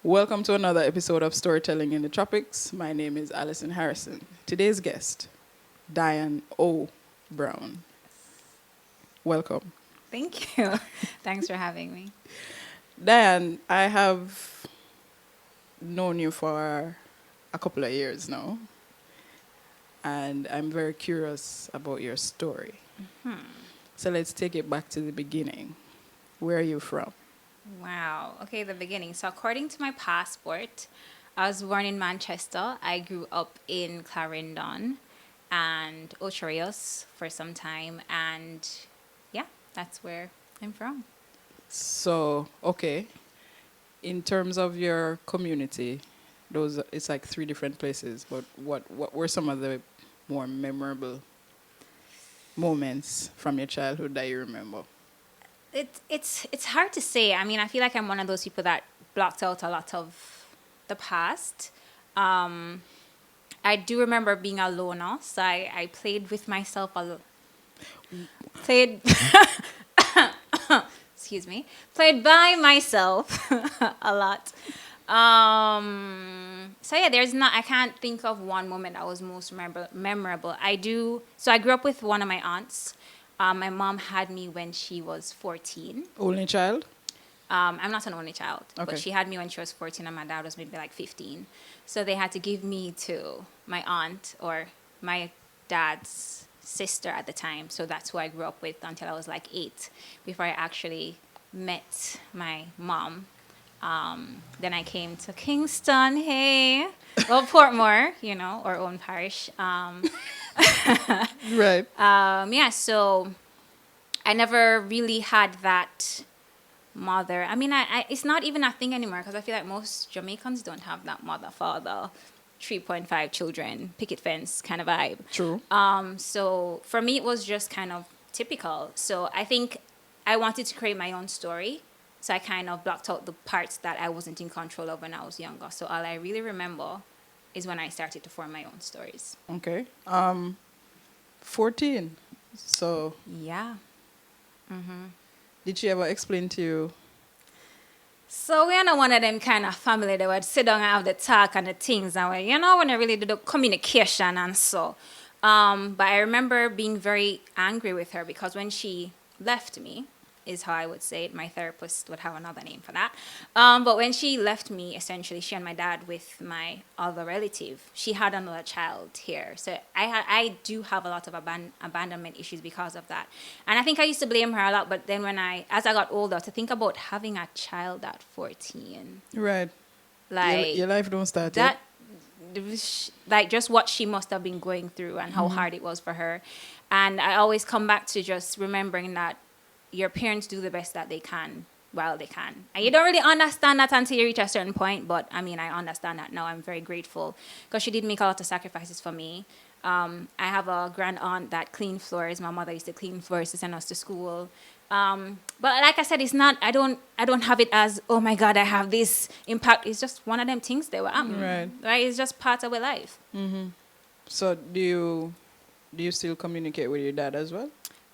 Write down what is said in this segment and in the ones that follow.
Welcome to another episode of Storytelling in the Tropics. My name is Allison Harrison. Today's guest, Dianne O. Brown. Welcome. Thank you. Thanks for having me. Dianne, I have known you for a couple of years now, and I'm very curious about your story. So let's take it back to the beginning. Where are you from? Wow. Okay, the beginning. So, according to my passport, I was born in Manchester. I grew up in Clarendon and Ocho Rios for some time. And yeah, that's where I'm from. So, okay, in terms of your community, those it's like three different places. But what were some of the more memorable moments from your childhood that you remember? It's hard to say. I mean, I feel like I'm one of those people that blocked out a lot of the past. I do remember being a loner, so I played with myself played excuse me, played by myself a lot. So yeah, I can't think of one moment that was most memorable. I grew up with one of my aunts. My mom had me when she was 14. Only child? I'm not an only child, Okay. but she had me when she was 14 and my dad was maybe like 15. So they had to give me to my aunt or my dad's sister at the time. So that's who I grew up with until I was like 8 before I actually met my mom. Then I came to Kingston, hey. Well, Portmore, our own parish. Right. Yeah, so I never really had that mother. I mean, it's not even a thing anymore because I feel like most Jamaicans don't have that mother, father, 3.5 children, picket fence kind of vibe. True. So for me, it was just kind of typical. So I think I wanted to create my own story. So I kind of blocked out the parts that I wasn't in control of when I was younger. So all I really remember is when I started to form my own stories. Okay. 14. So Yeah. did she ever explain to you? So we are not one of them kind of family that would sit down and have the talk and the things and when I really do the communication and so. But I remember being very angry with her because when she left me, is how I would say it. My therapist would have another name for that. But when she left me, essentially, she and my dad with my other relative, she had another child here. So I do have a lot of abandonment issues because of that. And I think I used to blame her a lot. But then as I got older, to think about having a child at 14. Right. Like, your life don't start that, like just what she must have been going through and how hard it was for her. And I always come back to just remembering that your parents do the best that they can while they can. And you don't really understand that until you reach a certain point. But I mean, I understand that now. I'm very grateful because she did make a lot of sacrifices for me. I have a grand aunt that cleaned floors. My mother used to clean floors to send us to school. But like I said, it's not, I don't have it as, oh my God, I have this impact. It's just one of them things that were happening. Right? It's just part of our life. So do you still communicate with your dad as well?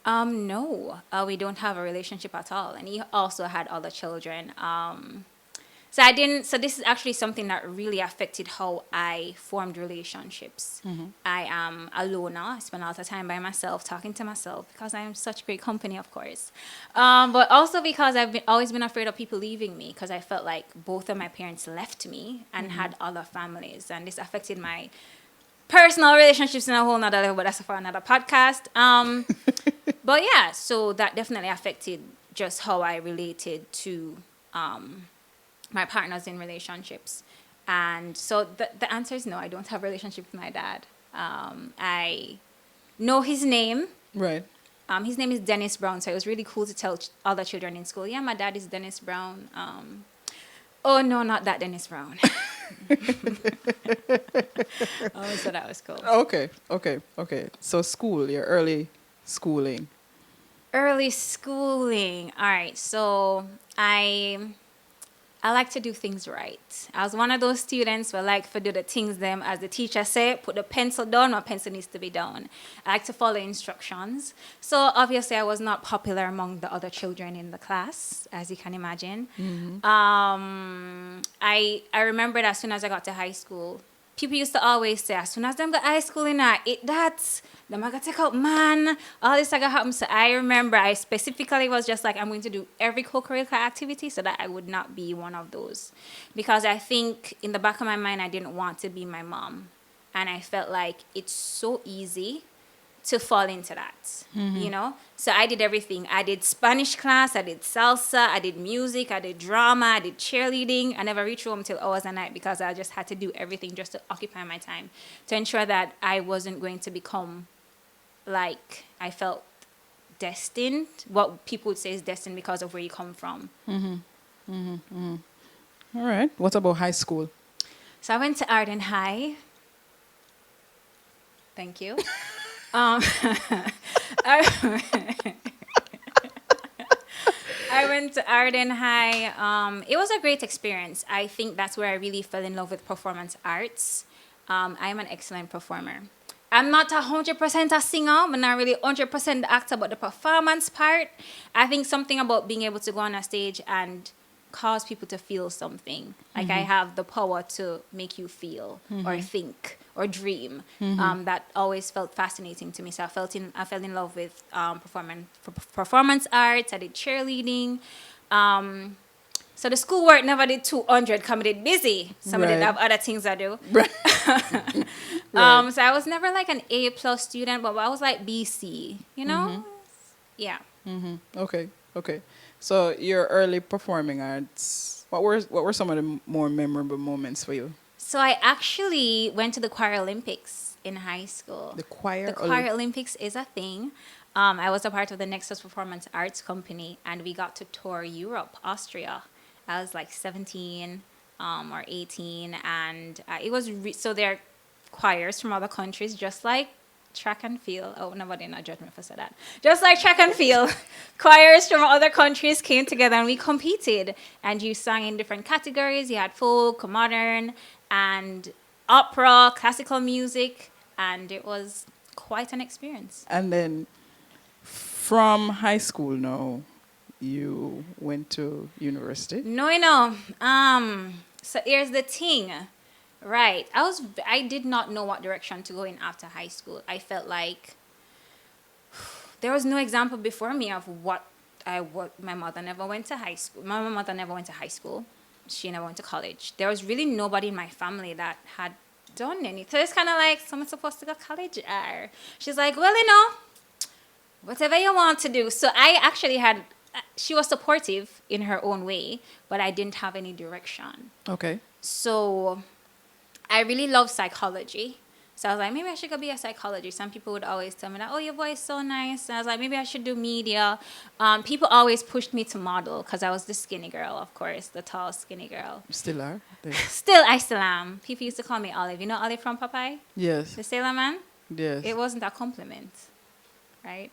No, we don't have a relationship at all. And he also had other children. So this is actually something that really affected how I formed relationships. I am a loner. I spend a lot of time by myself, talking to myself because I am such great company, of course. But also because I've always been afraid of people leaving me because I felt like both of my parents left me and had other families. And this affected my personal relationships in a whole nother level, but that's for another podcast. But yeah, so that definitely affected just how I related to my partners in relationships. And so the answer is no, I don't have a relationship with my dad. I know his name. Right. His name is Dennis Brown, so it was really cool to tell other children in school, yeah, my dad is Dennis Brown. Oh, no, not that Dennis Brown. Oh, so that was cool. Okay. So your early schooling. Early schooling. All right. So I I like to do things right. I was one of those students who like to do the things them as the teacher said, put the pencil down, my pencil needs to be down. I like to follow instructions. So obviously I was not popular among the other children in the class, as you can imagine. I remembered as soon as I got to high school, people used to always say, as soon as them got high school in that, them I got take out man, all this I got happen. So I remember I specifically was just like, I'm going to do every co-curricular activity so that I would not be one of those. Because I think in the back of my mind, I didn't want to be my mom. And I felt like it's so easy to fall into that, you know? So I did everything. I did Spanish class, I did salsa, I did music, I did drama, I did cheerleading. I never reached home until hours a night because I just had to do everything just to occupy my time, to ensure that I wasn't going to become like I felt destined, what people would say is destined because of where you come from. All right. What about high school? So I went to Arden High. Thank you. I went to Arden High. It was a great experience. I think that's where I really fell in love with performance arts. I'm an excellent performer. I'm not 100% a singer. I'm not really 100% the actor, but the performance part, I think something about being able to go on a stage and cause people to feel something. Like I have the power to make you feel or think or dream. That always felt fascinating to me. So I fell in love with performance arts. I did cheerleading. So the schoolwork never did 200 because I did busy. Some did have other things I do. Right. So I was never like an A+ student, but I was like BC, you know? Yeah. Okay. So your early performing arts, what were some of the more memorable moments for you? So I actually went to the Choir Olympics in high school. The choir Olympics is a thing. I was a part of the Nexus Performance Arts Company, and we got to tour Europe, Austria. I was like 17 or 18, and it was so there are choirs from other countries, just like track and field. Oh, nobody in a judgment for said that. Just like track and field, choirs from other countries came together and we competed. And you sang in different categories. You had folk, modern, and opera, classical music, and it was quite an experience. And then from high school now, you went to university? No. So here's the thing. Right. I did not know what direction to go in after high school. I felt like there was no example before me of what my mother never went to high school. My mother never went to high school. She never went to college. There was really nobody in my family that had done anything. So it's kind of like, someone's supposed to go to college. She's like, well, whatever you want to do. So I actually she was supportive in her own way, but I didn't have any direction. Okay. So I really love psychology. So I was like, maybe I should go be a psychologist. Some people would always tell me that, oh, your voice is so nice. And I was like, maybe I should do media. People always pushed me to model because I was the skinny girl, of course, the tall, skinny girl. Still are? I still am. People used to call me Olive. You know Olive from Popeye? Yes. The sailor man? Yes. It wasn't a compliment, right?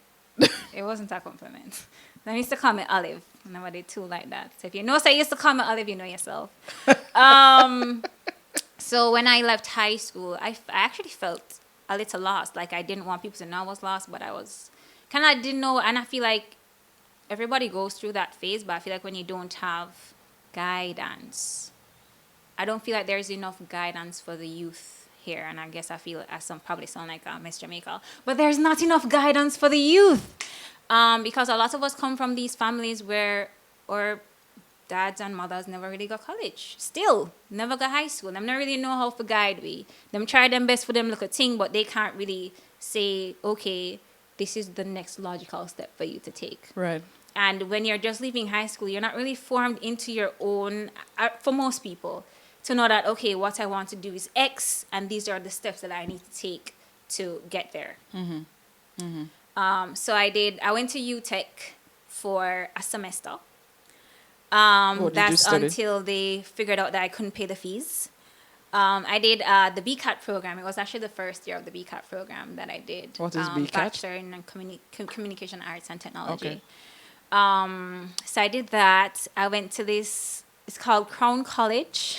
It wasn't a compliment. They used to call me Olive. Nobody too like that. So if you know, used to call me Olive, you know yourself. So when I left high school, I actually felt a little lost. Like I didn't want people to know I was lost, but I was kind of didn't know. And I feel like everybody goes through that phase, but I feel like when you don't have guidance, I don't feel like there's enough guidance for the youth here. And I guess I feel probably sound like Miss Jamaica, but there's not enough guidance for the youth. Because a lot of us come from these families where our dads and mothers never really got college. Still, never got high school. Them not really know how to guide we. Them try them best for them look a thing, but they can't really say, okay, this is the next logical step for you to take. Right. And when you're just leaving high school, you're not really formed into your own, for most people, to know that, okay, what I want to do is X, and these are the steps that I need to take to get there. So I went to UTech for a semester. That's until they figured out that I couldn't pay the fees. I did the BCAT program. It was actually the first year of the BCAT program that I did. What is BCAT? Bachelor in Communication Arts and Technology. Okay. So I did that. I went to this It's called Crown College.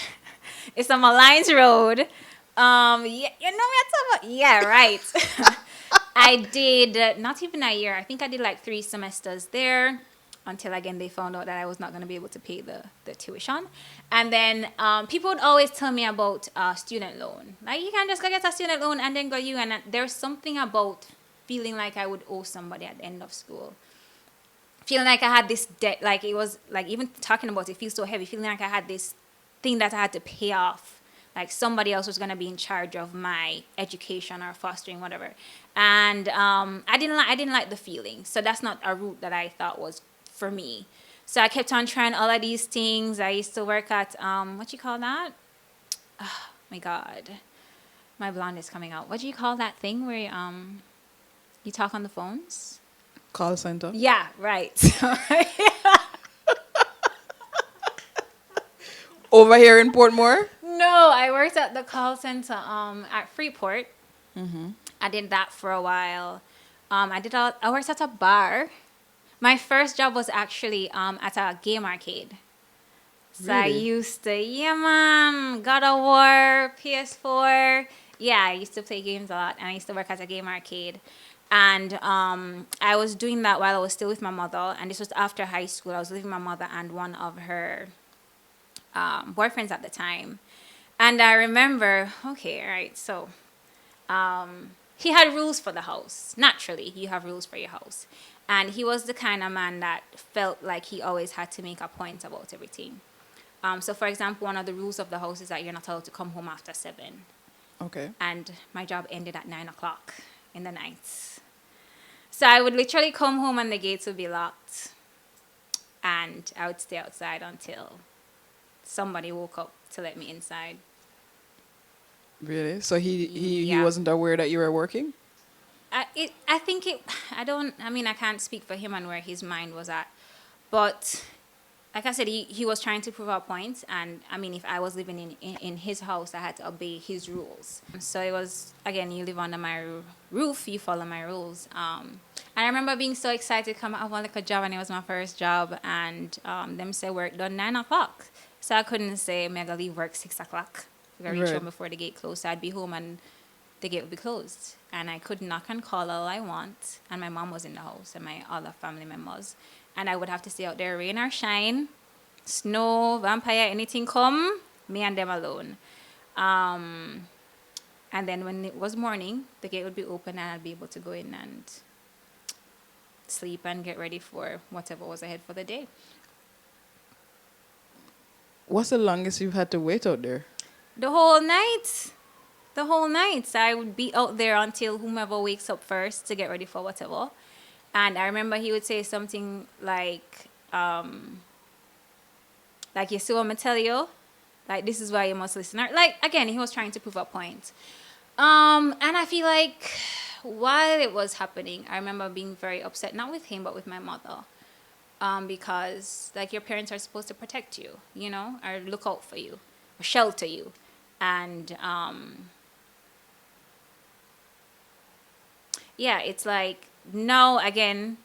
It's on Malines Road. Yeah, you know what I'm talking about? Yeah, right. I did not even a year. I think I did like 3 semesters there until again they found out that I was not going to be able to pay the tuition. And then people would always tell me about student loan. Like you can just go get a student loan and then go you. And there's something about feeling like I would owe somebody at the end of school. Feeling like I had this debt, like it was like even talking about it feels so heavy. Feeling like I had this thing that I had to pay off, like somebody else was gonna be in charge of my education or fostering whatever, and I didn't like the feeling. So that's not a route that I thought was for me. So I kept on trying all of these things. I used to work at what you call that? Oh my God, my blonde is coming out. What do you call that thing where you talk on the phones? Call center. Yeah, right. Over here in Portmore? No, I worked at the call center at Freeport. Mm-hmm. I did that for a while. I worked at a bar. My first job was actually at a game arcade. So I Really? used to, yeah, man, God of War, PS4. Yeah, I used to play games a lot, and I used to work at a game arcade. And I was doing that while I was still with my mother, and this was after high school. I was living with my mother and one of her boyfriends at the time. And I remember, okay, all right, so he had rules for the house. Naturally, you have rules for your house. And he was the kind of man that felt like he always had to make a point about everything. So, for example, one of the rules of the house is that you're not allowed to come home after 7. Okay. And my job ended at 9 o'clock in the night. So I would literally come home and the gates would be locked. And I would stay outside until somebody woke up to let me inside. Really? So he Yeah. wasn't aware that you were working? I mean, I can't speak for him and where his mind was at. But like I said, he was trying to prove a point. And I mean, if I was living in his house, I had to obey his rules. So it was, again, you live under my roof, you follow my rules. And I remember being so excited to come out of like a job, and it was my first job. And them say work done 9 o'clock. So I couldn't say, I'm going to leave work 6 o'clock. I got to reach Right. home before the gate closed. So I'd be home and the gate would be closed. And I could knock and call all I want. And my mom was in the house and my other family members. And I would have to stay out there, rain or shine, snow, vampire, anything come, me and them alone. And then when it was morning, the gate would be open and I'd be able to go in and sleep and get ready for whatever was ahead for the day. What's the longest you've had to wait out there? The whole night. The whole night. So I would be out there until whomever wakes up first to get ready for whatever. And I remember he would say something like, you see what I'm tell you? Like, this is why you must listen. Or, like, again, he was trying to prove a point. And I feel like while it was happening, I remember being very upset, not with him, but with my mother. Because, like, your parents are supposed to protect you, you know, or look out for you, or shelter you. And, yeah, it's like, no, again,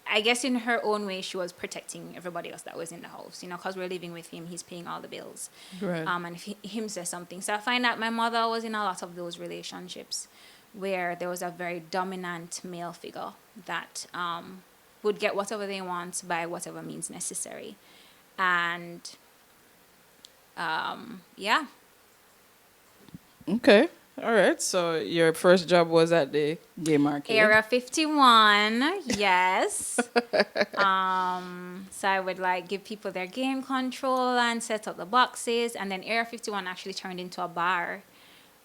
I guess in her own way, she was protecting everybody else that was in the house, you know, because we're living with him, he's paying all the bills. Right. And if him says something. So I find that my mother was in a lot of those relationships where there was a very dominant male figure that would get whatever they want by whatever means necessary. And, yeah. Okay. All right. So your first job was at the game arcade. Area 51, yes. So I would like give people their game control and set up the boxes. And then Area 51 actually turned into a bar.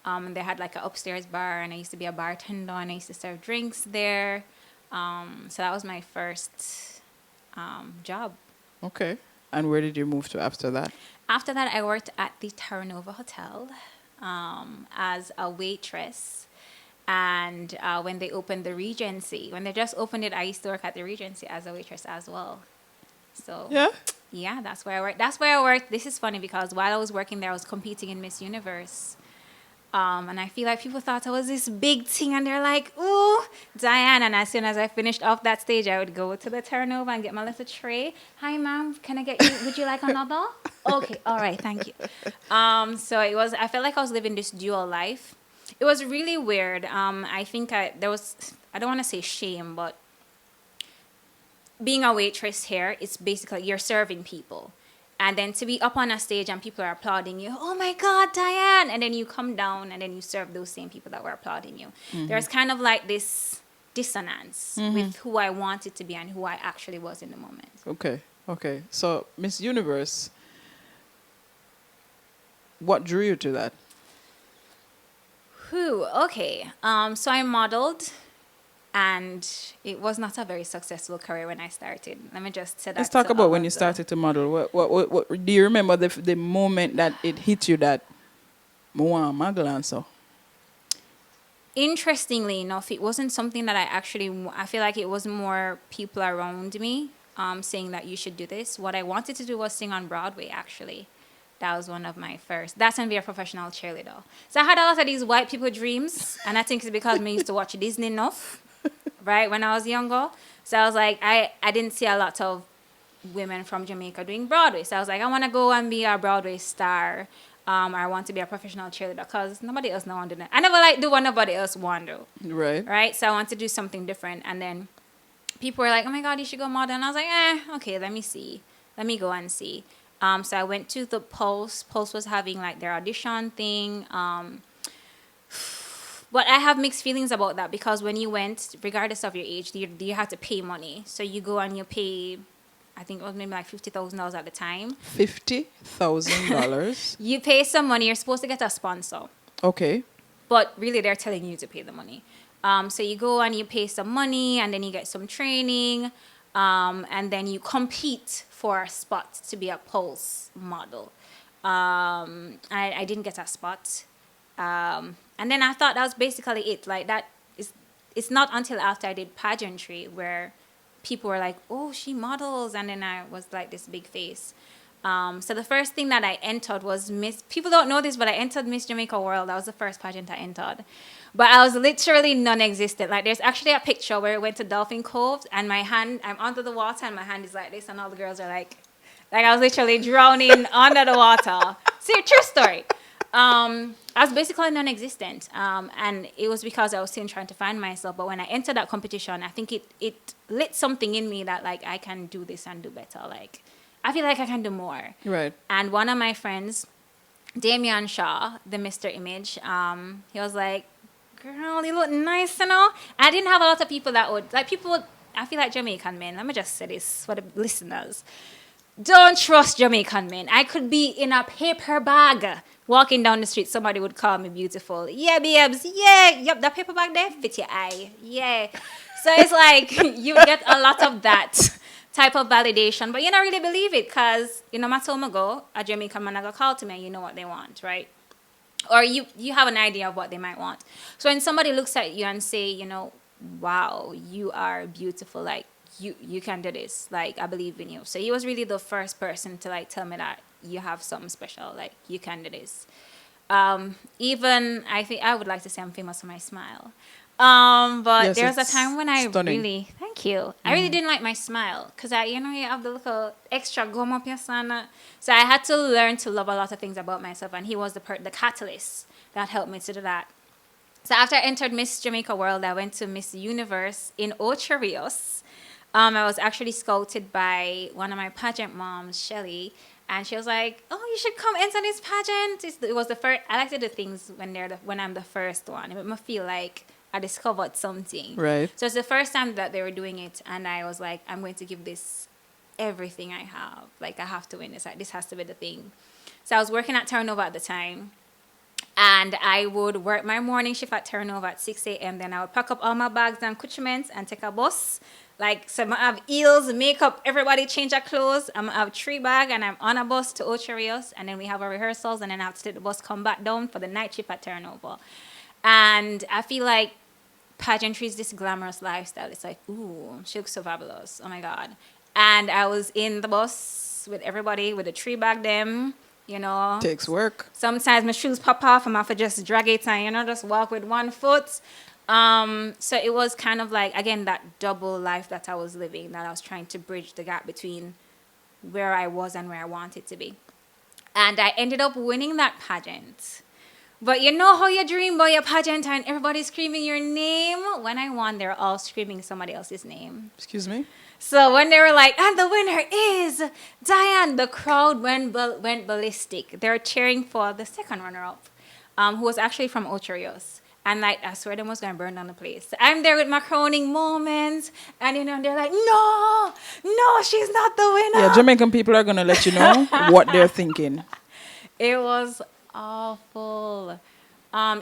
They had like an upstairs bar, and I used to be a bartender, and I used to serve drinks there. So that was my first job. Okay. And where did you move to after that? After that, I worked at the Terranova Hotel as a waitress. And when they opened the Regency, when they just opened it, I used to work at the Regency as a waitress as well. So yeah, that's where I worked. That's where I worked. This is funny because while I was working there, I was competing in Miss Universe. And I feel like people thought I was this big thing, and they're like, "Ooh, Dianne." And as soon as I finished off that stage, I would go to the turnover and get my little tray. Hi, ma'am. Can I get you? Would you like another? Okay. All right. Thank you. So it was. I felt like I was living this dual life. It was really weird. I think there was. I don't want to say shame, but being a waitress here, it's basically you're serving people. And then to be up on a stage and people are applauding you, oh my God, Dianne. And then you come down and then you serve those same people that were applauding you. There's kind of like this dissonance with who I wanted to be and who I actually was in the moment. Okay. Okay. So, Miss Universe, what drew you to that? Whew, okay. So I modeled, and it was not a very successful career when I started. Let me just say that. Let's talk about when you started to model. What do you remember the moment that it hit you that Moa Maglan so? Interestingly enough, it wasn't something that I feel like it was more people around me saying that you should do this. What I wanted to do was sing on Broadway, actually. That was one of my first. That's and be a professional cheerleader. So I had a lot of these white people dreams, and I think it's because I used to watch Disney enough, right, when I was younger. So I was like, I didn't see a lot of women from Jamaica doing Broadway. So I was like, I want to go and be a Broadway star. Or I want to be a professional cheerleader because nobody else know do that. I never do what nobody else want to do. Right. Right? So I want to do something different. And then people were like, oh my God, you should go model. And I was like, okay, let me see. Let me go and see. So I went to the Pulse. Pulse was having like their audition thing. But I have mixed feelings about that because when you went, regardless of your age, you have to pay money. So you go and you pay, I think it was maybe like $50,000 at the time. $50,000. You pay some money. You're supposed to get a sponsor. Okay. But really, they're telling you to pay the money. So you go and you pay some money, and then you get some training, and then you compete for a spot to be a Pulse model. I didn't get a spot. And then I thought that was basically it. Like that is, it's not until after I did pageantry where people were like, oh, she models. And then I was like this big face. So the first thing that I entered was people don't know this, but I entered Miss Jamaica World. That was the first pageant I entered. But I was literally non-existent. Like there's actually a picture where I went to Dolphin Cove and my hand, I'm under the water and my hand is like this and all the girls are like I was literally drowning under the water. See, true story. I was basically non-existent. And it was because I was still trying to find myself. But when I entered that competition, I think it lit something in me that like I can do this and do better. Like I feel like I can do more. Right. And one of my friends, Damian Shaw, the Mr. Image, he was like, girl, you look nice, you know? I didn't have a lot of people that would, like people, I feel like Jamaican men, let me just say this for the listeners. Don't trust Jamaican men. I could be in a paper bag walking down the street. Somebody would call me beautiful. Yeah, babes. Yeah. Yep, that paper bag there fit your eye. Yeah. So it's like you get a lot of that type of validation, but you don't really believe it because, you know, matter where I go, a Jamaican man will call to me and you know what they want, right? Or you have an idea of what they might want. So when somebody looks at you and say, you know, wow, you are beautiful, like, you can do this, like I believe in you. So he was really the first person to like tell me that you have something special, like you can do this. Even I think I would like to say I'm famous for my smile. But yes, there was a time when I stunning. really, thank you, I really didn't like my smile because you have the little extra gum up your sana. So I had to learn to love a lot of things about myself, and he was the catalyst that helped me to do that. So after I entered Miss Jamaica World, I went to Miss Universe in Ocho Rios. I was actually scouted by one of my pageant moms, Shelly, and she was like, "Oh, you should come enter this pageant." It was the first. I like to do things when I'm the first one. It made me feel like I discovered something. Right. So it's the first time that they were doing it, and I was like, "I'm going to give this everything I have. Like I have to win this. Like, this has to be the thing." So I was working at Turnover at the time. And I would work my morning shift at Turnover at 6 a.m. Then I would pack up all my bags and accoutrements and take a bus. Like, so I have heels, makeup, everybody change their clothes. I have 3 bags and I'm on a bus to Ocho Rios. And then we have our rehearsals and then I have to take the bus, come back down for the night shift at Turnover. And I feel like pageantry is this glamorous lifestyle. It's like, ooh, she looks so fabulous. Oh, my God. And I was in the bus with everybody with a 3 bag them. you know. Takes work. Sometimes my shoes pop off and I have to just drag it and, you know, just walk with one foot. So it was kind of like, again, that double life that I was living, that I was trying to bridge the gap between where I was and where I wanted to be. And I ended up winning that pageant. But you know how you dream about your pageant and everybody's screaming your name? When I won, they're all screaming somebody else's name. Excuse me? So when they were like, and the winner is Dianne, the crowd went ballistic. They were cheering for the second runner-up, who was actually from Ocho Rios. And like, I swear they was going to burn down the place. I'm there with my crowning moments. And, you know, they're like, no, she's not the winner. Yeah, Jamaican people are going to let you know what they're thinking. It was awful.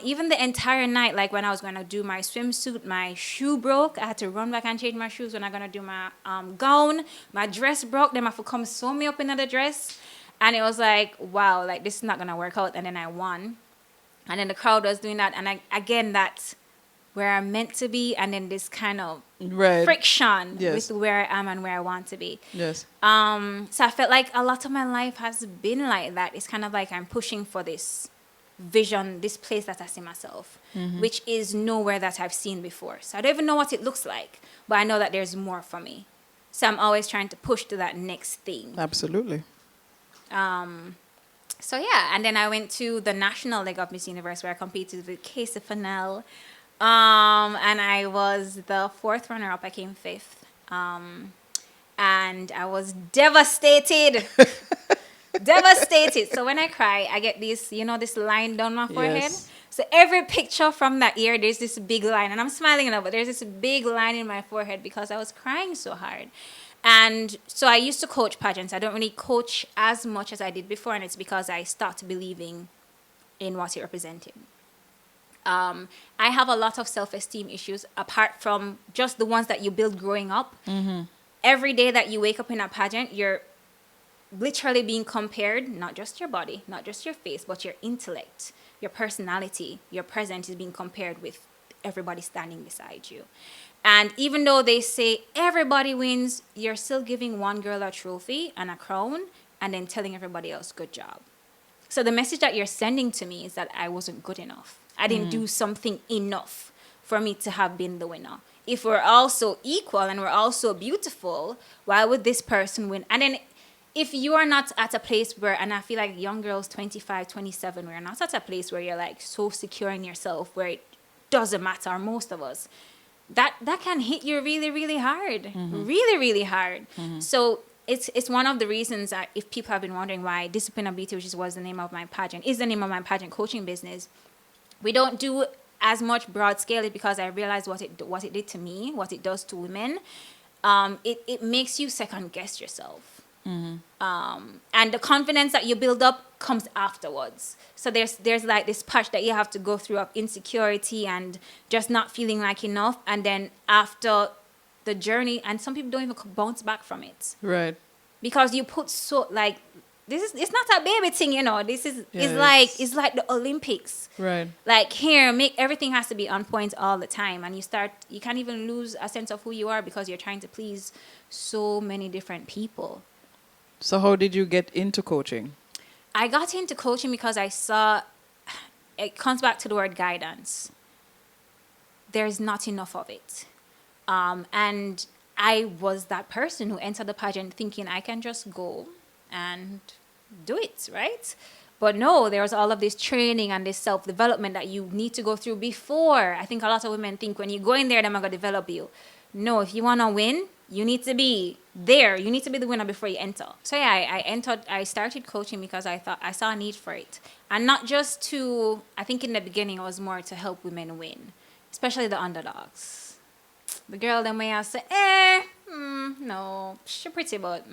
Even the entire night, like when I was going to do my swimsuit, my shoe broke. I had to run back and change my shoes when I'm going to do my gown. My dress broke. Then I have to come sew me up in the dress. And it was like, wow, like this is not going to work out. And then I won. And then the crowd was doing that. And again, that's where I'm meant to be. And then this kind of friction with where I am and where I want to be. Yes. So I felt like a lot of my life has been like that. It's kind of like I'm pushing for this vision, this place that I see myself, which is nowhere that I've seen before. So I don't even know what it looks like, but I know that there's more for me. So I'm always trying to push to that next thing. Absolutely. So yeah, and then I went to the national leg of Miss Universe where I competed with Casey Fennell. And I was the 4th runner-up. I came 5th. And I was devastated. Devastated. So when I cry, I get this, you know, this line down my forehead. Yes. So every picture from that year, there's this big line. And I'm smiling now, but there's this big line in my forehead because I was crying so hard. And so I used to coach pageants. I don't really coach as much as I did before. And it's because I started believing in what it represented. I have a lot of self-esteem issues apart from just the ones that you build growing up. Every day that you wake up in a pageant, you're literally being compared, not just your body, not just your face, but your intellect, your personality, your presence is being compared with everybody standing beside you. And even though they say everybody wins, you're still giving one girl a trophy and a crown and then telling everybody else, good job. So the message that you're sending to me is that I wasn't good enough. I didn't do something enough for me to have been the winner. If we're all so equal and we're all so beautiful, why would this person win? And then if you are not at a place where, and I feel like young girls, 25, 27, we're not at a place where you're like so secure in yourself, where it doesn't matter, or most of us, that can hit you really, really hard. Really, really hard. So it's one of the reasons that if people have been wondering why Discipline of Beauty, which was the name of my pageant, is the name of my pageant coaching business, we don't do as much broad scale, is because I realized what it did to me, what it does to women. It makes you second guess yourself. And the confidence that you build up comes afterwards. So there's like this patch that you have to go through of insecurity and just not feeling like enough. And then after the journey, and some people don't even bounce back from it. Right. Because you put so like, it's not a baby thing, you know. This is it's like the Olympics. Right. Like here, everything has to be on point all the time, and you can't even lose a sense of who you are because you're trying to please so many different people. So how did you get into coaching? I got into coaching because I saw, it comes back to the word guidance. There's not enough of it. And I was that person who entered the pageant thinking I can just go and do it, right? But no, there's all of this training and this self-development that you need to go through before. I think a lot of women think when you go in there, they're going to develop you. No, if you want to win, you need to be there. You need to be the winner before you enter. So yeah, I started coaching because I thought I saw a need for it. And not just to, I think in the beginning it was more to help women win, especially the underdogs. The girl that may have said, no, she's pretty, but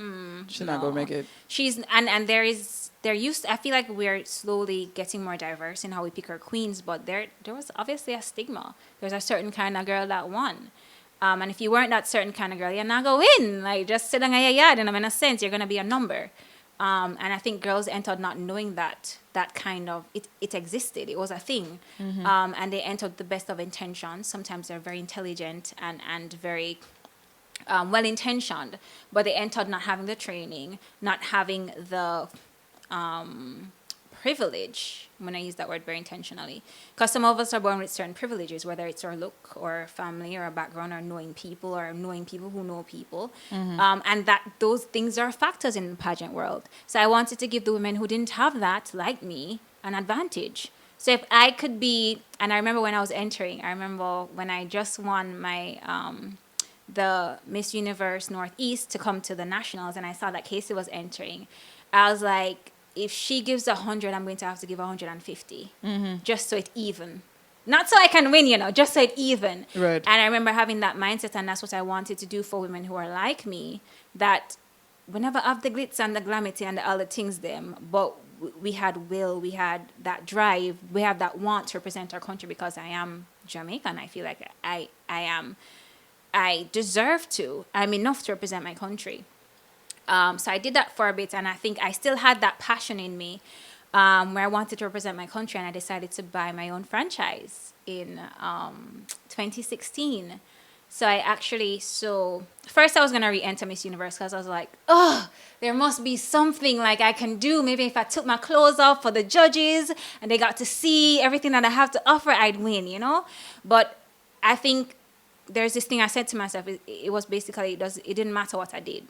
she's not gonna make it. She's and I feel like we're slowly getting more diverse in how we pick our queens, but there was obviously a stigma. There's a certain kind of girl that won. And if you weren't that certain kind of girl, you're not going to win. Like, just sit down in your yard, and in a sense, you're going to be a number. And I think girls entered not knowing that kind of, it existed. It was a thing. And they entered the best of intentions. Sometimes they're very intelligent and very well-intentioned. But they entered not having the training, not having the privilege. I'm going to use that word very intentionally, because some of us are born with certain privileges, whether it's our look or family or a background or knowing people who know people. And that those things are factors in the pageant world. So I wanted to give the women who didn't have that, like me, an advantage. So if I could be, and I remember when I was entering, I remember when I just won my the Miss Universe Northeast to come to the nationals, and I saw that Casey was entering, I was like, if she gives 100, I'm going to have to give 150, just so it's even. Not so I can win, just so it's even. Right. And I remember having that mindset, and that's what I wanted to do for women who are like me, that we never have the glitz and the glamity and the other things them, but we had will, we had that drive, we have that want to represent our country, because I am Jamaican. I feel like I deserve to. I'm enough to represent my country. So I did that for a bit, and I think I still had that passion in me, where I wanted to represent my country, and I decided to buy my own franchise in 2016. So first I was going to re-enter Miss Universe, because I was like, oh, there must be something like I can do. Maybe if I took my clothes off for the judges and they got to see everything that I have to offer, I'd win, But I think there's this thing I said to myself. It was basically, it didn't matter what I did.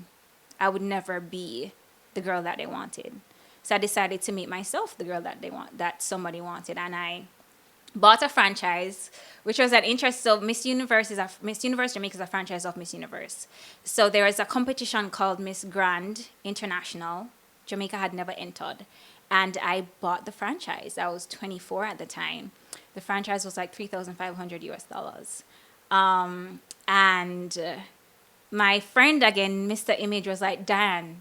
I would never be the girl that they wanted. So I decided to make myself the girl that somebody wanted. And I bought a franchise, which was an interest. So Miss Universe Jamaica is a franchise of Miss Universe. So there is a competition called Miss Grand International. Jamaica had never entered. And I bought the franchise. I was 24 at the time. The franchise was like $3,500 US. My friend again, Mr. Image, was like, Dianne,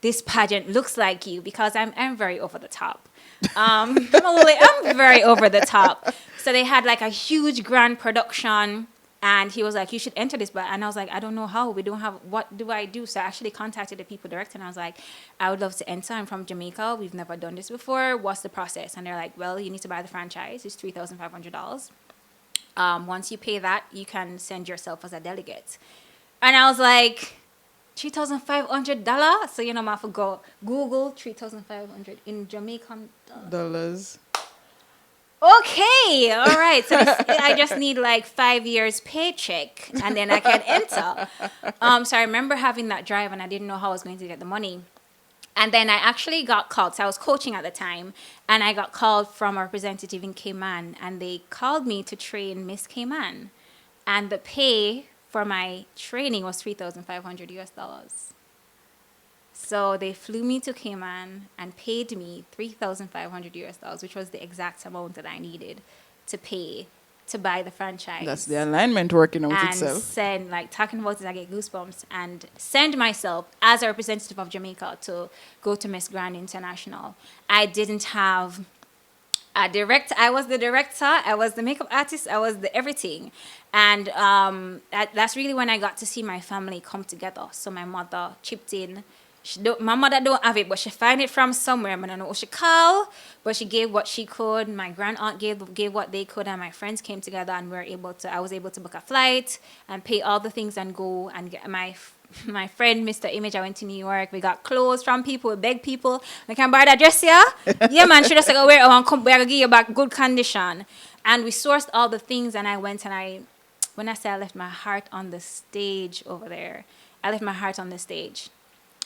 this pageant looks like you, because I'm very over the top. I'm very over the top. So they had like a huge grand production, and he was like, you should enter this. And I was like, I don't know how. We don't have, what do I do? So I actually contacted the people director, and I was like, I would love to enter. I'm from Jamaica. We've never done this before. What's the process? And they're like, well, you need to buy the franchise. It's $3,500. Once you pay that, you can send yourself as a delegate. And I was like, $3,500? So, I have to go Google $3,500 in Jamaican dollars. Okay, all right. So I just need like 5 years paycheck, and then I can enter. So I remember having that drive, and I didn't know how I was going to get the money. And then I actually got called. So I was coaching at the time, and I got called from a representative in Cayman, and they called me to train Miss Cayman. And the pay for my training was $3,500 US. So they flew me to Cayman and paid me $3,500 US, which was the exact amount that I needed to pay to buy the franchise. That's the alignment working out and itself. Send, like, talking about it, I get goosebumps. And send myself as a representative of Jamaica to go to Miss Grand International. I didn't have a director. I was the director. I was the makeup artist. I was the everything. And that's really when I got to see my family come together. So my mother chipped in. My mother don't have it, but she find it from somewhere. I don't know what she call, but she gave what she could. My grand aunt gave what they could, and my friends came together, and I was able to book a flight and pay all the things and go and get my friend Mr. Image. I went to New York. We got clothes from people. We begged people. I can buy that dress here. Yeah, man. She just like, wear it. We're gonna give you back good condition. And we sourced all the things, and I went and when I say I left my heart on the stage over there, I left my heart on the stage.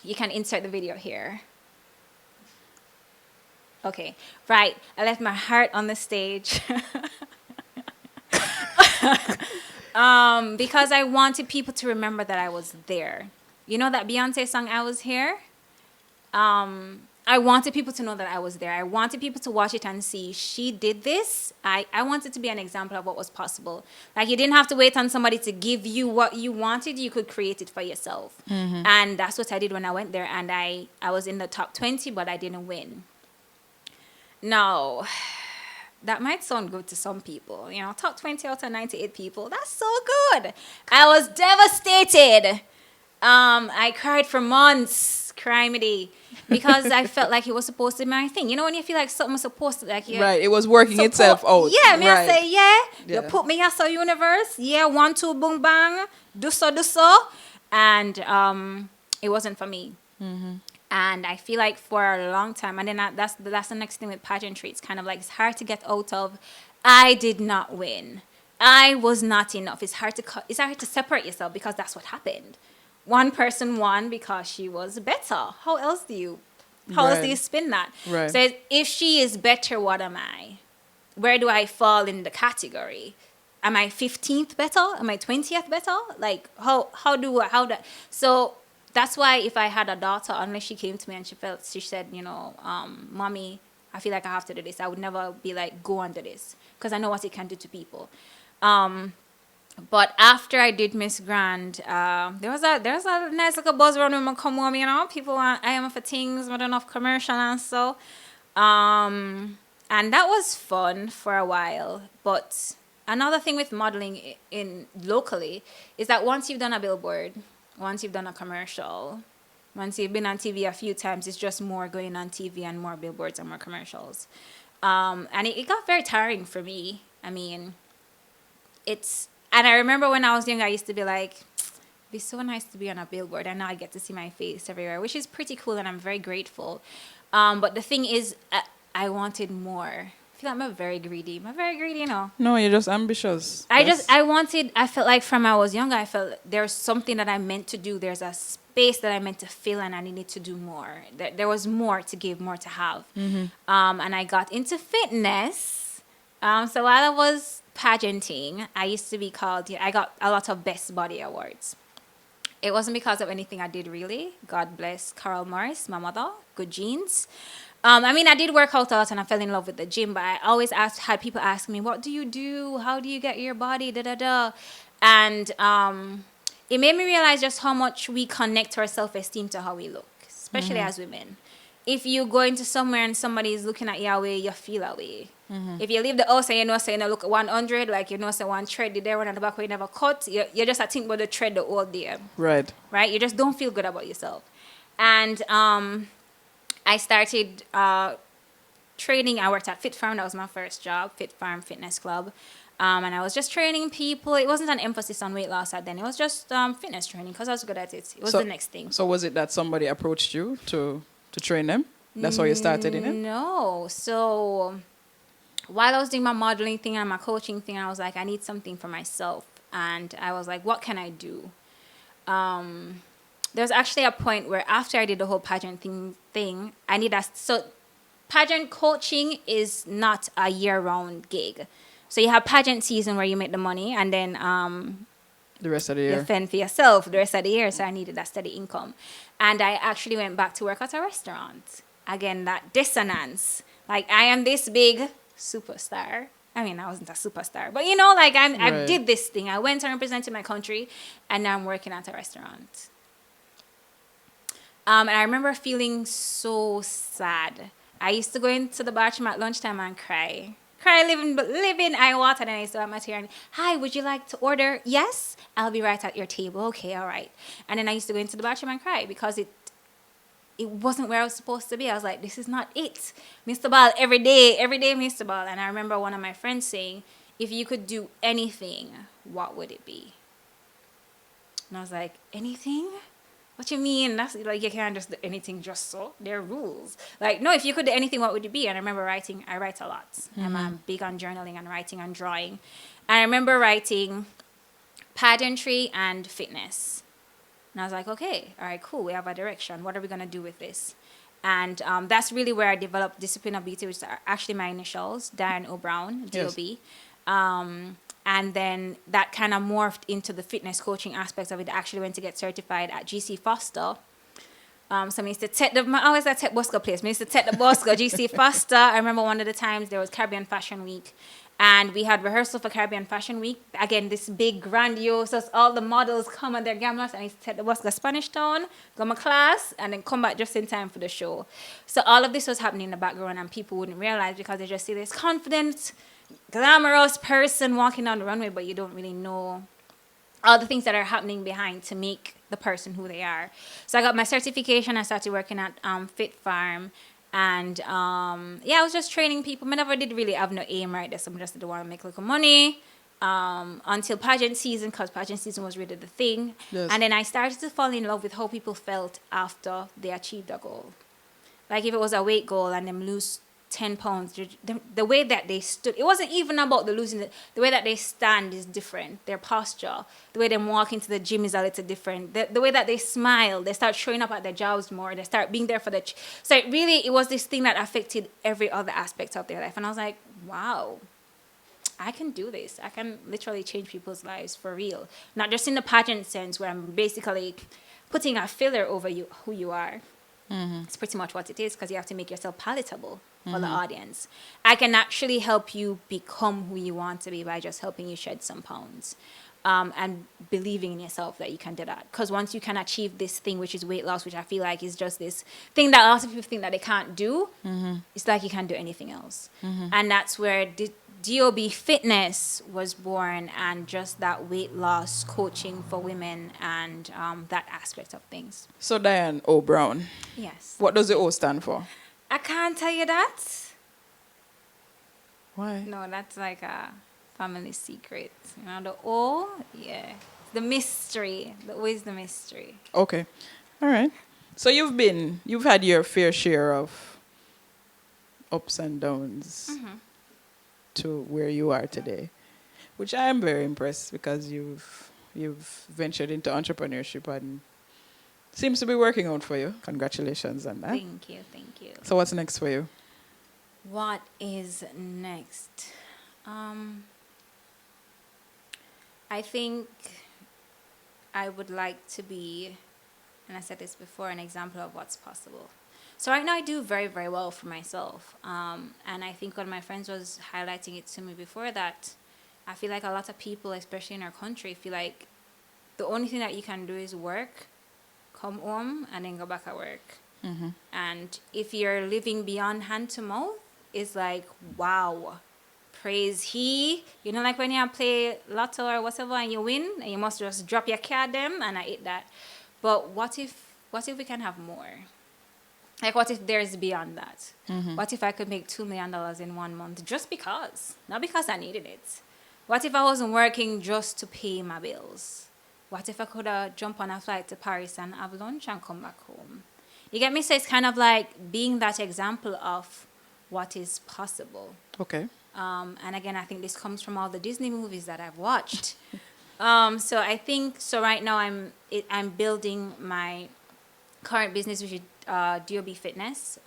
You can insert the video here. Okay, right. I left my heart on the stage because I wanted people to remember that I was there. You know that Beyonce song, I Was Here? I wanted people to know that I was there. I wanted people to watch it and see she did this. I wanted to be an example of what was possible. Like, you didn't have to wait on somebody to give you what you wanted. You could create it for yourself. Mm-hmm. And that's what I did when I went there. And I was in the top 20, but I didn't win. Now, that might sound good to some people. Top 20 out of 98 people. That's so good. I was devastated. I cried for months, criminy, because I felt like it was supposed to be my thing. When you feel like something was supposed to, like, right, it was working itself out. Yeah, me right. I say, you put me as a universe. Yeah, 1, 2, boom, bang, do so. And it wasn't for me. Mm-hmm. And I feel like for a long time, and then that's the next thing with pageantry. It's kind of like it's hard to get out of. I did not win. I was not enough. It's hard to separate yourself because that's what happened. One person won because she was better. How else do you spin that? Right. So if she is better, what am I? Where do I fall in the category? Am I 15th better? Am I 20th better? Like how that? So that's why if I had a daughter, unless she came to me and she said, mommy, I feel like I have to do this, I would never be like, go and do this, because I know what it can do to people. But after I did Miss Grand, there was a nice little buzz around when I come home, people want I am for things, not enough commercial and so. And that was fun for a while. But another thing with modeling in locally is that once you've done a billboard, once you've done a commercial, once you've been on TV a few times, it's just more going on TV and more billboards and more commercials. And it got very tiring for me. I mean, and I remember when I was young, I used to be like, it'd be so nice to be on a billboard. And now I get to see my face everywhere, which is pretty cool, and I'm very grateful. But the thing is, I wanted more. I feel like I'm very greedy. I'm very greedy, No, you're just ambitious. I felt like from I was younger, I felt there's something that I meant to do. There's a space that I meant to fill, and I needed to do more. There was more to give, more to have. And I got into fitness. So while I was pageanting, I used to be called, I got a lot of Best Body Awards. It wasn't because of anything I did, really. God bless Carol Morris, my mother. Good genes. I did work out a lot and I fell in love with the gym, but I always had people ask me, what do you do? How do you get your body? And it made me realize just how much we connect our self-esteem to how we look, especially as women. If you go into somewhere and somebody is looking at your way, you feel that way. If you leave the house and you look at 100, like say one thread there, one at the back where you never cut, you just think about the thread the whole day. Right. Right? You just don't feel good about yourself. And I started training. I worked at Fit Farm. That was my first job, Fit Farm Fitness Club. And I was just training people. It wasn't an emphasis on weight loss then. It was just fitness training because I was good at it. It was the next thing. So was it that somebody approached you to train them? That's how you started in it? No. So while I was doing my modeling thing and my coaching thing, I was like, I need something for myself. And I was like, what can I do? There's actually a point where after I did the whole pageant thing, I need so pageant coaching is not a year-round gig. So you have pageant season where you make the money, and then the rest of the year you fend for yourself the rest of the year. So I needed that steady income, and I actually went back to work at a restaurant. Again, that dissonance. Like, I am this big superstar. I wasn't a superstar, but I did this thing. I went and represented my country, and now I'm working at a restaurant. And I remember feeling so sad. I used to go into the bathroom at lunchtime and cry, living eye water. And I used to have my tear and, hi, would you like to order? Yes, I'll be right at your table. Okay, all right. And then I used to go into the bathroom and cry because it wasn't where I was supposed to be. I was like, this is not it. Mr. Ball, every day, Mr. Ball. And I remember one of my friends saying, if you could do anything, what would it be? And I was like, anything? What you mean? That's like, you can't just do anything just so. There are rules. Like, no, if you could do anything, what would it be? And I remember writing. I write a lot. I'm big on journaling and writing and drawing. And I remember writing pageantry and fitness. And I was like, okay, all right, cool. We have a direction. What are we going to do with this? And that's really where I developed Discipline of Beauty, which are actually my initials, Dianne O Brown, D-O-B. Yes. And then that kind of morphed into the fitness coaching aspects of it. I actually went to get certified at GC Foster. So I used to take I always take Bosco place. I used to take the Bosco, GC Foster. I remember one of the times there was Caribbean Fashion Week. And we had rehearsal for Caribbean Fashion Week. Again, this big, grandiose, all the models come and their gamblers. And I used to take the bus to Spanish Town, go my class, and then come back just in time for the show. So all of this was happening in the background, and people wouldn't realize because they just see this confident, glamorous person walking down the runway, but you don't really know all the things that are happening behind to make the person who they are. So I got my certification. I started working at Fit Farm. And, I was just training people. I never did really have no aim right there. So I just didn't want to make a little money until pageant season, because pageant season was really the thing. Yes. And then I started to fall in love with how people felt after they achieved a goal. Like if it was a weight goal and them lose 10 pounds, the way that they stood, it wasn't even about the losing, the way that they stand is different. Their posture, the way they walk into the gym is a little different. The way that they smile, they start showing up at their jobs more, they start being there for the, so it was this thing that affected every other aspect of their life. And I was like, wow, I can do this. I can literally change people's lives for real. Not just in the pageant sense where I'm basically putting a filler over you, who you are. It's pretty much what it is, because you have to make yourself palatable for the audience. I can actually help you become who you want to be by just helping you shed some pounds, and believing in yourself that you can do that. Because once you can achieve this thing, which is weight loss, which I feel like is just this thing that lots of people think that they can't do, it's like you can't do anything else. And that's where DOB Fitness was born, and just that weight loss coaching for women, and that aspect of things. So Dianne O. Brown, Yes. what does the O stand for? I can't tell you that. Why? No, that's like a family secret. You know, the O, yeah. The mystery. The O is the mystery. Okay. All right. So you've had your fair share of ups and downs to where you are today, which I am very impressed, because you've ventured into entrepreneurship and seems to be working out for you. Congratulations on that. Thank you, thank you. So what's next for you? What is next? I think I would like to be, and I said this before, an example of what's possible. So right now I do very, very well for myself. And I think one of my friends was highlighting it to me before, that I feel like a lot of people, especially in our country, feel like the only thing that you can do is work, come home, and then go back at work. And if you're living beyond hand to mouth, it's like, wow, praise he. You know, like when you play lotto or whatever and you win, and you must just drop your card them, and I eat that. But what if we can have more? Like, what if there's beyond that? What if I could make $2 million in 1 month just because? Not because I needed it. What if I wasn't working just to pay my bills? What if I could jump on a flight to Paris and have lunch and come back home? You get me? So it's kind of like being that example of what is possible. Okay. And again, I think this comes from all the Disney movies that I've watched. So I think, so right now I'm building my current business, which is DOB Fitness,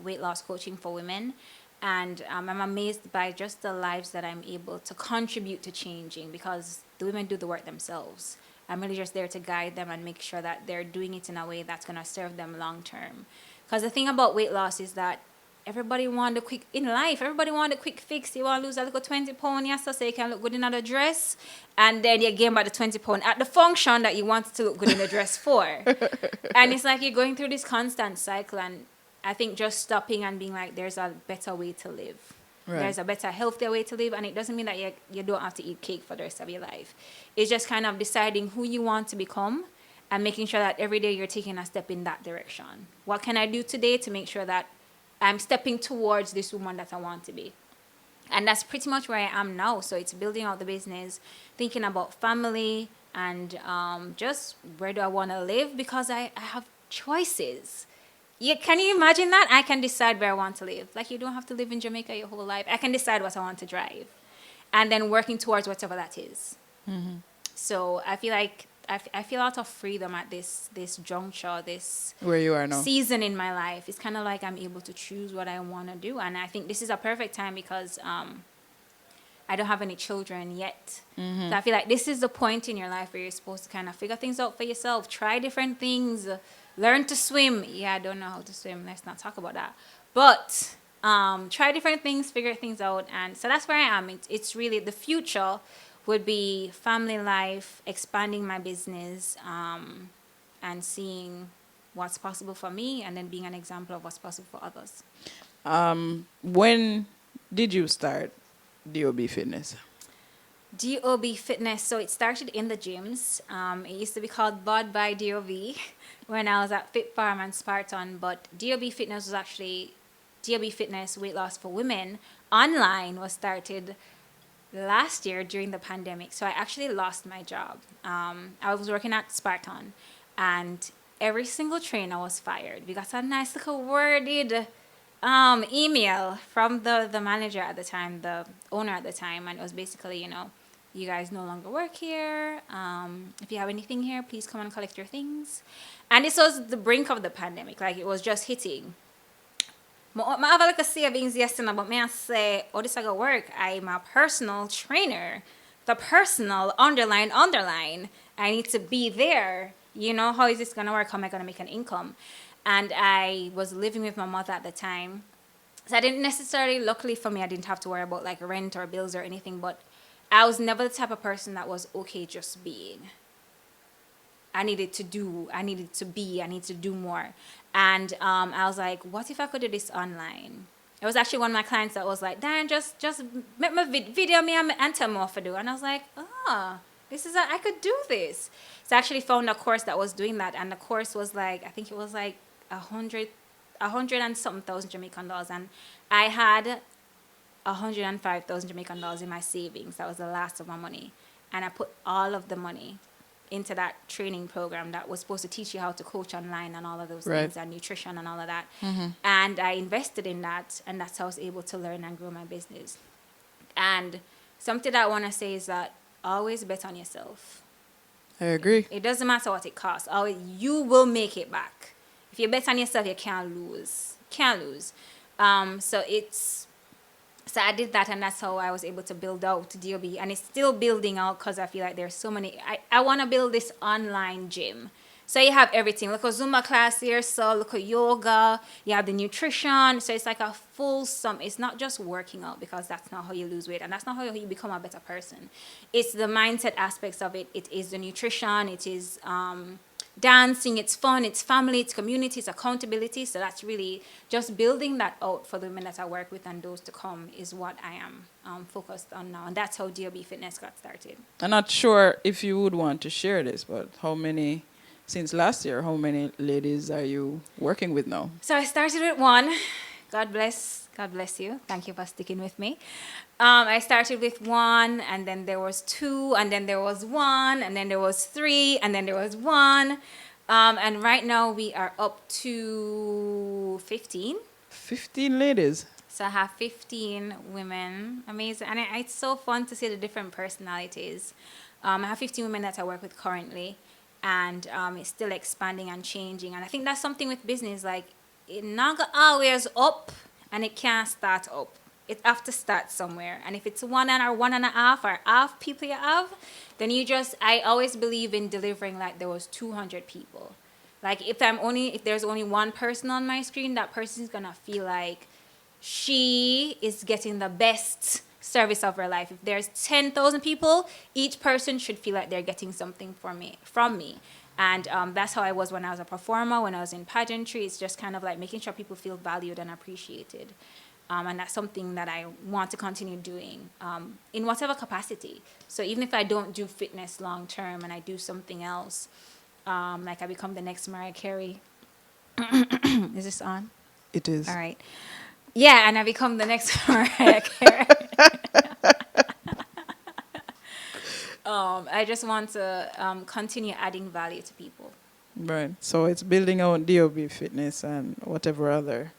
weight loss coaching for women. And I'm amazed by just the lives that I'm able to contribute to changing, because the women do the work themselves. I'm really just there to guide them and make sure that they're doing it in a way that's going to serve them long term. Because the thing about weight loss is that everybody want a quick, in life, everybody want a quick fix. You want to lose a little 20 pounds, yes, so you can look good in a dress. And then you gain by the 20 pounds at the function that you want to look good in the dress for. And it's like you're going through this constant cycle. And I think just stopping and being like, there's a better way to live. Right. There's a better, healthier way to live. And it doesn't mean that you don't have to eat cake for the rest of your life. It's just kind of deciding who you want to become and making sure that every day you're taking a step in that direction. What can I do today to make sure that I'm stepping towards this woman that I want to be? And that's pretty much where I am now. So it's building out the business, thinking about family, and just where do I want to live, because I have choices. Can you imagine that? I can decide where I want to live. Like, you don't have to live in Jamaica your whole life. I can decide what I want to drive, and then working towards whatever that is. So I feel like I feel a lot of freedom at this juncture, this where you are now season in my life. It's kind of like I'm able to choose what I want to do, and I think this is a perfect time because I don't have any children yet. So I feel like this is the point in your life where you're supposed to kind of figure things out for yourself, try different things, learn to swim. Yeah, I don't know how to swim. Let's not talk about that. But try different things, figure things out, and so that's where I am. It's really the future would be family life, expanding my business, and seeing what's possible for me, and then being an example of what's possible for others. When did you start DOB Fitness? DOB Fitness, so it started in the gyms. It used to be called Bod by DOB when I was at Fit Farm and Spartan, but DOB Fitness was actually DOB Fitness Weight Loss for Women online was started last year during the pandemic. So I actually lost my job. I was working at Spartan, and every single trainer was fired. We got a nice little worded email from the manager at the time, the owner at the time, and it was basically, you guys no longer work here. If you have anything here, please come and collect your things. And this was the brink of the pandemic, like it was just hitting. I have like a savings yesterday, but may I say, oh, this I go work. I'm a personal trainer. The personal underline. I need to be there. How is this gonna work? How am I gonna make an income? And I was living with my mother at the time, so I didn't necessarily. Luckily for me, I didn't have to worry about like rent or bills or anything. But I was never the type of person that was okay just being. I needed to do, I needed to be, I need to do more. And I was like, what if I could do this online? It was actually one of my clients that was like, Dan, just make my video me and tell me what to do. And I was like, I could do this. So I actually found a course that was doing that. And the course was like, I think it was like a hundred and something thousand Jamaican dollars. And I had 105,000 Jamaican dollars in my savings. That was the last of my money. And I put all of the money into that training program that was supposed to teach you how to coach online and all of those things, and nutrition and all of that. And I invested in that, and that's how I was able to learn and grow my business. And something that I want to say is that always bet on yourself. I agree. It doesn't matter what it costs. You will make it back. If you bet on yourself, you can't lose. So I did that, and that's how I was able to build out DOB. And it's still building out because I feel like there's so many. I want to build this online gym. So you have everything. Look at Zumba class here. So look at yoga. You have the nutrition. So it's like a full sum. It's not just working out, because that's not how you lose weight. And that's not how you become a better person. It's the mindset aspects of it. It is the nutrition. It is dancing, it's fun, it's family, it's community, it's accountability. So that's really just building that out for the women that I work with and those to come is what I am focused on now. And that's how DOB Fitness got started. I'm not sure if you would want to share this, but since last year, how many ladies are you working with now? So I started with one. God bless you. Thank you for sticking with me. I started with one, and then there was two, and then there was one, and then there was three, and then there was one. And right now we are up to 15. 15 ladies. So I have 15 women. Amazing. And it's so fun to see the different personalities. I have 15 women that I work with currently, and it's still expanding and changing. And I think that's something with business, like it not always up, and it can't start up. It have to start somewhere. And if it's 1 or 1.5 or half people you have, then I always believe in delivering like there was 200 people. Like if there's only one person on my screen, that person's gonna feel like she is getting the best service of her life. If there's 10,000 people, each person should feel like they're getting something from me. And that's how I was when I was a performer, when I was in pageantry. It's just kind of like making sure people feel valued and appreciated. And that's something that I want to continue doing in whatever capacity. So even if I don't do fitness long term and I do something else, like I become the next Mariah Carey. Is this on? It is. All right. Yeah, and I become the next Mariah Carey. I just want to continue adding value to people. Right. So it's building out DOB Fitness and whatever other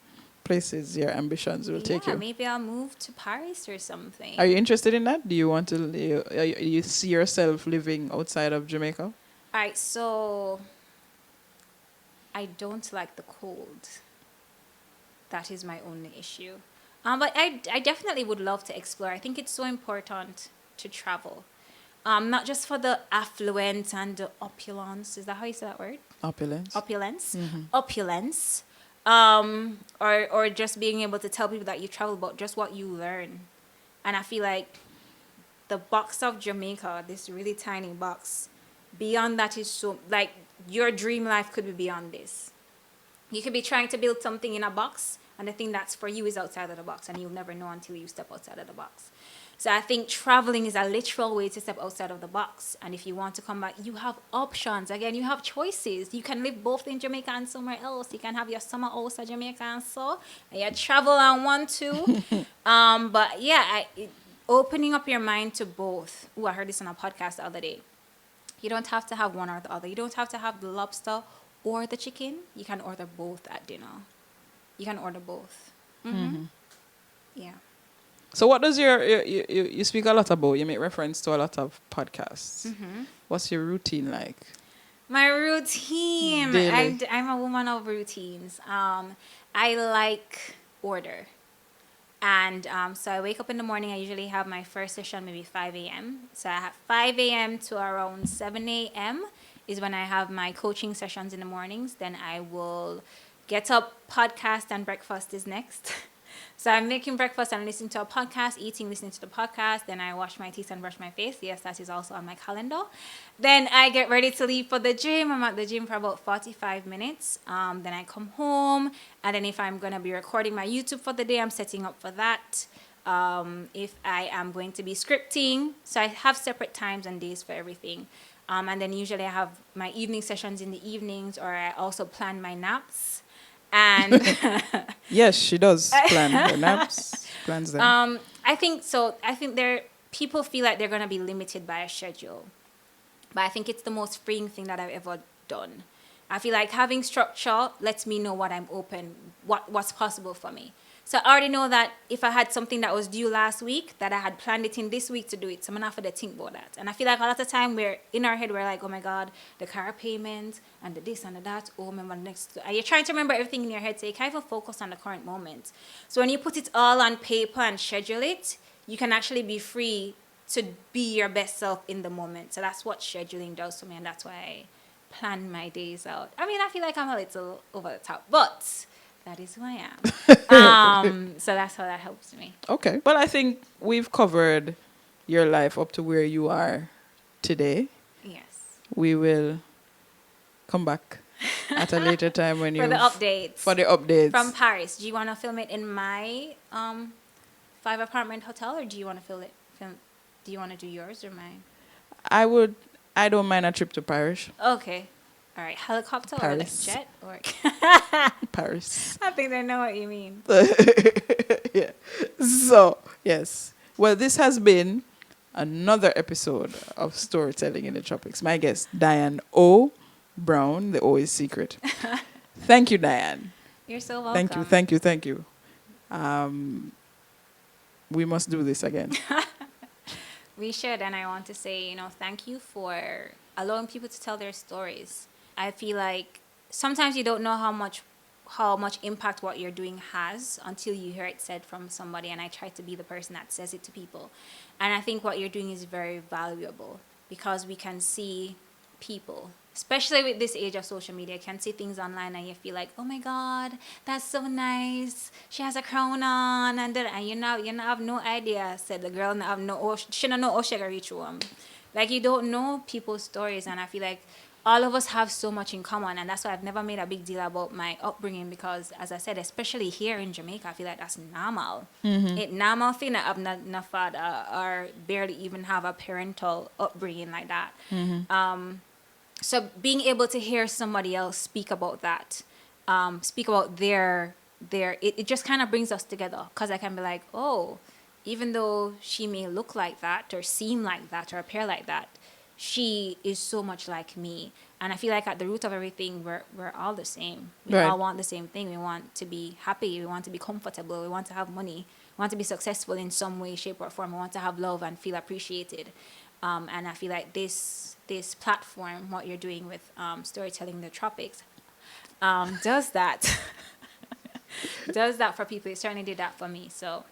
places your ambitions will take you. Yeah, maybe I'll move to Paris or something. Are you interested in that? Do you want to? You see yourself living outside of Jamaica? All right. So I don't like the cold. That is my only issue. But I definitely would love to explore. I think it's so important to travel. Not just for the affluence and the opulence. Is that how you say that word? Opulence. Mm-hmm. Opulence. Or just being able to tell people that you travel, but just what you learn. And I feel like the box of Jamaica, this really tiny box, beyond that is so, like, your dream life could be beyond this. You could be trying to build something in a box, and the thing that's for you is outside of the box, and you'll never know until you step outside of the box. So I think traveling is a literal way to step outside of the box. And if you want to come back, you have options. Again, you have choices. You can live both in Jamaica and somewhere else. You can have your summer house in Jamaica and so. And you travel and want to. But yeah, opening up your mind to both. Ooh, I heard this on a podcast the other day. You don't have to have one or the other. You don't have to have the lobster or the chicken. You can order both at dinner. You can order both. Yeah. So what does you speak a lot about, you make reference to a lot of podcasts. What's your routine like? My routine. Daily. I'm a woman of routines. I like order. And so I wake up in the morning. I usually have my first session maybe 5 a.m. So I have 5 a.m. to around 7 a.m. is when I have my coaching sessions in the mornings. Then I will get up, podcast, and breakfast is next. So I'm making breakfast and listening to a podcast, eating, listening to the podcast. Then I wash my teeth and brush my face. Yes, that is also on my calendar. Then I get ready to leave for the gym. I'm at the gym for about 45 minutes. Then I come home. And then if I'm going to be recording my YouTube for the day, I'm setting up for that. If I am going to be scripting. So I have separate times and days for everything. And then usually I have my evening sessions in the evenings, or I also plan my naps. And Yes, she does plan her naps, plans them. I think so. I think people feel like they're going to be limited by a schedule. But I think it's the most freeing thing that I've ever done. I feel like having structure lets me know what I'm open, what's possible for me. So I already know that if I had something that was due last week, that I had planned it in this week to do it. So I'm not going to think about that. And I feel like a lot of time we're in our head, we're like, oh my God, the car payment and the this and the that. Oh, remember the next. And you're trying to remember everything in your head. So you can't even focus on the current moment. So when you put it all on paper and schedule it, you can actually be free to be your best self in the moment. So that's what scheduling does for me. And that's why I plan my days out. I mean, I feel like I'm a little over the top, but that is who I am. So that's how that helps me. Okay. Well, I think we've covered your life up to where you are today. Yes. We will come back at a later time when For the updates. For the updates. From Paris. Do you want to film it in my 5-apartment hotel, or do you want to film? Do you want to do yours or mine? I don't mind a trip to Paris. Okay. All right. Helicopter Paris. or like jet? Or Paris. I think I know what you mean. Yeah. So, yes. Well, this has been another episode of Storytelling in the Tropics. My guest, Dianne O. Brown. The O is secret. Thank you, Dianne. You're so welcome. Thank you. We must do this again. We should, and I want to say, thank you for allowing people to tell their stories. I feel like sometimes you don't know how much impact what you're doing has until you hear it said from somebody, and I try to be the person that says it to people. And I think what you're doing is very valuable because we can see people, especially with this age of social media, can see things online and you feel like, oh my God, that's so nice. She has a crown on, and you have no idea. Said the girl, she don't know she got reach home. Like, you don't know people's stories, and I feel like all of us have so much in common, and that's why I've never made a big deal about my upbringing because, as I said, especially here in Jamaica, I feel like that's normal. It's normal thing that I've no father or barely even have a parental upbringing like that. So being able to hear somebody else speak about that, speak about it just kind of brings us together because I can be like, oh, even though she may look like that or seem like that or appear like that, she is so much like me. And I feel like at the root of everything, we're all the same. We all want the same thing. We want to be happy. We want to be comfortable. We want to have money. We want to be successful in some way, shape, or form. We want to have love and feel appreciated. And I feel like this platform, what you're doing with Storytelling in the Tropics, does that. Does that for people. It certainly did that for me. So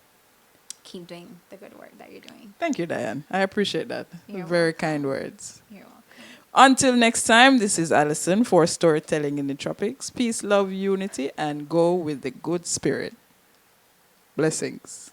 keep doing the good work that you're doing. Thank you, Dianne. I appreciate that. You're Very welcome. kind words. You're welcome. Until next time, this is Allison for Storytelling in the Tropics. Peace, love, unity, and go with the good spirit. Blessings.